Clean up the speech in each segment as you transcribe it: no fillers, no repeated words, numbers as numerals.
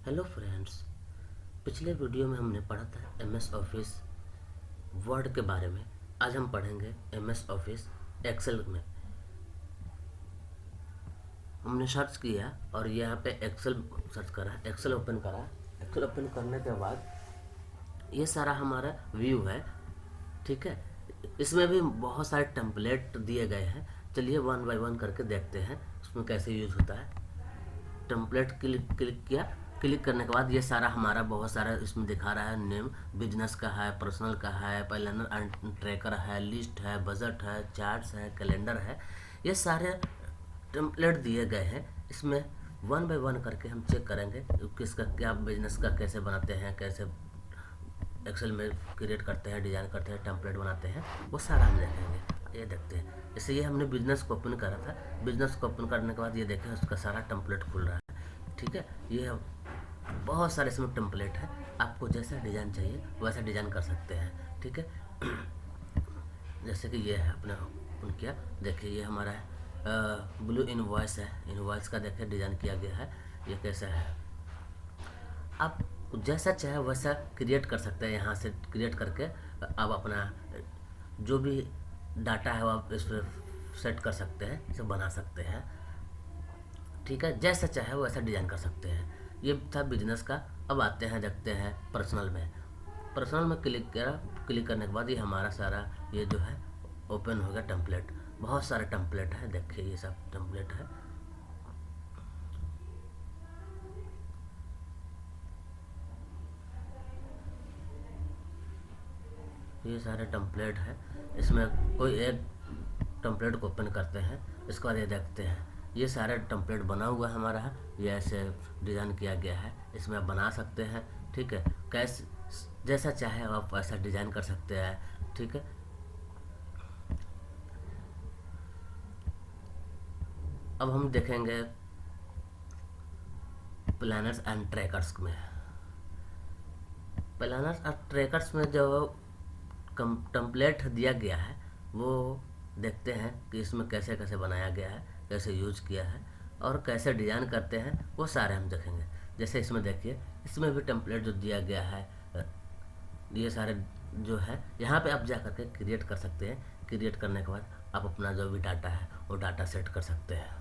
Hello friends. पिछले video में हमने पढ़ा था एमएस ऑफिस वर्ड के बारे में। आज हम पढ़ेंगे एमएस ऑफिस एक्सेल में। हमने सर्च किया और यहाँ पे एक्सेल सर्च करा, एक्सेल ओपन करा। एक्सेल ओपन करने के बाद ये सारा हमारा व्यू है, ठीक है। इसमें भी बहुत सारे टेम्पलेट दिए गए हैं। चलिए वन बाय वन करके देखते हैं उसमें कैसे यूज़ होता है। टेम्पलेट क्लिक क्लिक किया। क्लिक करने के बाद ये सारा हमारा बहुत सारा इसमें दिखा रहा है। नेम बिजनेस का है, पर्सनल का है, प्लानर एंड ट्रैकर है, लिस्ट है, बजट है, चार्ट्स है, कैलेंडर है। ये सारे टेम्पलेट दिए गए हैं। इसमें वन बाय वन करके हम चेक करेंगे किसका क्या, बिजनेस का कैसे बनाते हैं, कैसे एक्सेल में क्रिएट करते हैं, डिज़ाइन करते हैं, टेम्पलेट बनाते हैं, वो सारा हम देखेंगे। ये देखते हैं। जैसे ये हमने बिजनेस को ओपन करा था। बिजनेस को ओपन करने के बाद ये देखें उसका सारा टेम्पलेट खुल रहा है, ठीक है। ये बहुत सारे इसमें टेम्पलेट है। आपको जैसा डिज़ाइन चाहिए वैसा डिज़ाइन कर सकते हैं, ठीक है। जैसे कि ये है अपना ओपन किया। देखिए ये हमारा है ब्लू इनवॉइस है। इनवॉइस का देखिए डिज़ाइन किया गया है। ये कैसा है, आप जैसा चाहे वैसा क्रिएट कर सकते हैं। यहाँ से क्रिएट करके आप अपना जो भी डाटा है वो आप इस पर सेट कर सकते हैं, इसे बना सकते हैं, ठीक है। जैसा चाहे वैसा डिज़ाइन कर सकते हैं। ये था बिजनेस का। अब आते हैं, देखते हैं पर्सनल में। पर्सनल में क्लिक करा। क्लिक करने के बाद ये हमारा सारा ये जो है ओपन हो गया टेम्पलेट। बहुत सारे टेम्पलेट है, देखिए ये सब टेम्पलेट है। ये सारे टेम्पलेट है। इसमें कोई एक टेम्पलेट को ओपन करते हैं, इसके बाद ये देखते हैं ये सारे टेम्पलेट बना हुआ है हमारा है। ये ऐसे डिज़ाइन किया गया है। इसमें आप बना सकते हैं, ठीक है। कैसे जैसा चाहे आप वैसा डिज़ाइन कर सकते हैं, ठीक है। अब हम देखेंगे प्लानर्स एंड ट्रैकर्स में। प्लानर्स और ट्रैकर्स में जो टेम्पलेट दिया गया है वो देखते हैं कि इसमें कैसे कैसे बनाया गया है, कैसे यूज किया है और कैसे डिज़ाइन करते हैं, वो सारे हम देखेंगे। जैसे इसमें देखिए, इसमें भी टेम्पलेट जो दिया गया है, ये सारे जो है यहाँ पे आप जा करके क्रिएट कर सकते हैं। क्रिएट करने के बाद आप अपना जो भी डाटा है वो डाटा सेट कर सकते हैं।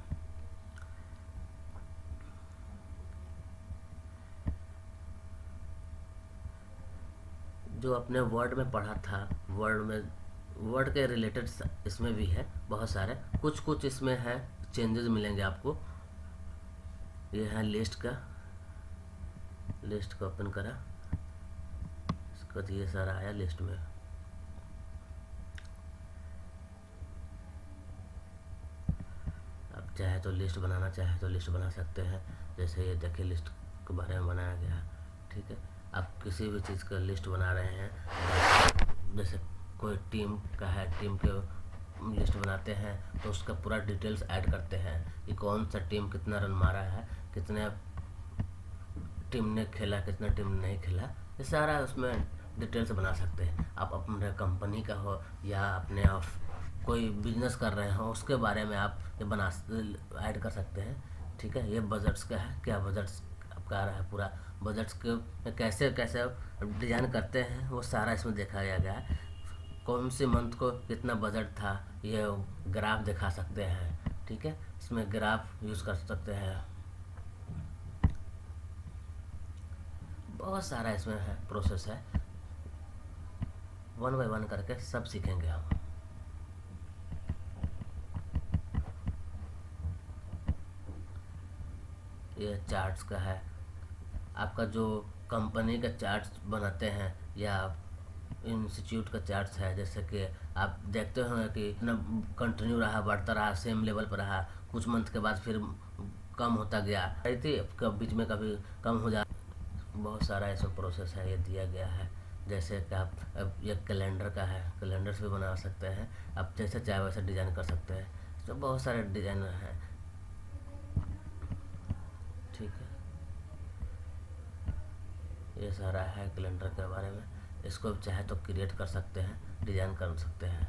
जो अपने वर्ड में पढ़ा था, वर्ड के रिलेटेड इसमें भी है बहुत सारे। कुछ कुछ इसमें है चेंजेस मिलेंगे आपको। ये है लिस्ट का। लिस्ट को ओपन करा, इसको ये सारा आया लिस्ट में। आप चाहे तो लिस्ट बनाना चाहे तो लिस्ट बना सकते हैं। जैसे ये देखिए लिस्ट के बारे में बनाया गया है, ठीक है। आप किसी भी चीज़ का लिस्ट बना रहे हैं, जैसे कोई टीम का है, टीम के लिस्ट बनाते हैं तो उसका पूरा डिटेल्स ऐड करते हैं कि कौन सा टीम कितना रन मारा है, कितने टीम ने खेला, कितना टीम ने नहीं खेला, ये सारा उसमें डिटेल्स बना सकते हैं। आप अपने कंपनी का हो या अपने कोई बिजनेस कर रहे हो उसके बारे में आप ये बना ऐड कर सकते हैं, ठीक है। ये बजट्स का है, क्या बजट्स आपका आ रहा है, पूरा बजट्स के कैसे कैसे डिज़ाइन करते हैं वो सारा इसमें देखा गया है। कौन से मंथ को कितना बजट था ये ग्राफ दिखा सकते हैं, ठीक है। इसमें ग्राफ यूज़ कर सकते हैं। बहुत सारा इसमें है, प्रोसेस है। वन बाय वन करके सब सीखेंगे हम। ये चार्ट्स का है। आपका जो कंपनी का चार्ट्स बनाते हैं या इंस्टीट्यूट का चार्ट्स है, जैसे कि आप देखते हो कि इतना कंटिन्यू रहा, बढ़ता रहा, सेम लेवल पर रहा, कुछ मंथ के बाद फिर कम होता गया, थी कब बीच में कभी कम हो जा। बहुत सारा ऐसा प्रोसेस है, ये दिया गया है। जैसे कि आप अब ये कैलेंडर का है, कैलेंडर्स भी बना सकते हैं। आप जैसे चाहे वैसा डिज़ाइन कर सकते हैं। तो बहुत सारे डिज़ाइन हैं, ठीक है। ये सारा है कैलेंडर के बारे में। इसको चाहे तो क्रिएट कर सकते हैं, डिज़ाइन कर सकते हैं।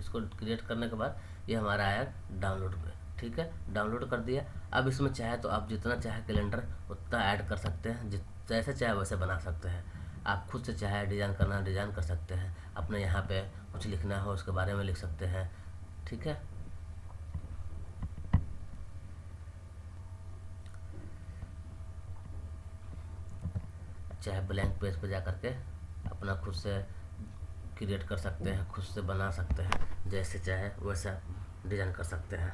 इसको क्रिएट करने के बाद ये हमारा आया डाउनलोड पे, ठीक। ठीक है, डाउनलोड कर दिया। अब इसमें चाहे तो आप जितना चाहे कैलेंडर उतना ऐड कर सकते हैं, जैसे चाहे वैसे बना सकते हैं। आप खुद से चाहे डिज़ाइन करना डिज़ाइन कर सकते हैं, अपने यहाँ पे कुछ लिखना हो उसके बारे में लिख सकते हैं, ठीक है। चाहे ब्लैंक पेज पे जा करके अपना खुद से क्रिएट कर सकते हैं, खुद से बना सकते हैं, जैसे चाहे वैसा डिज़ाइन कर सकते हैं।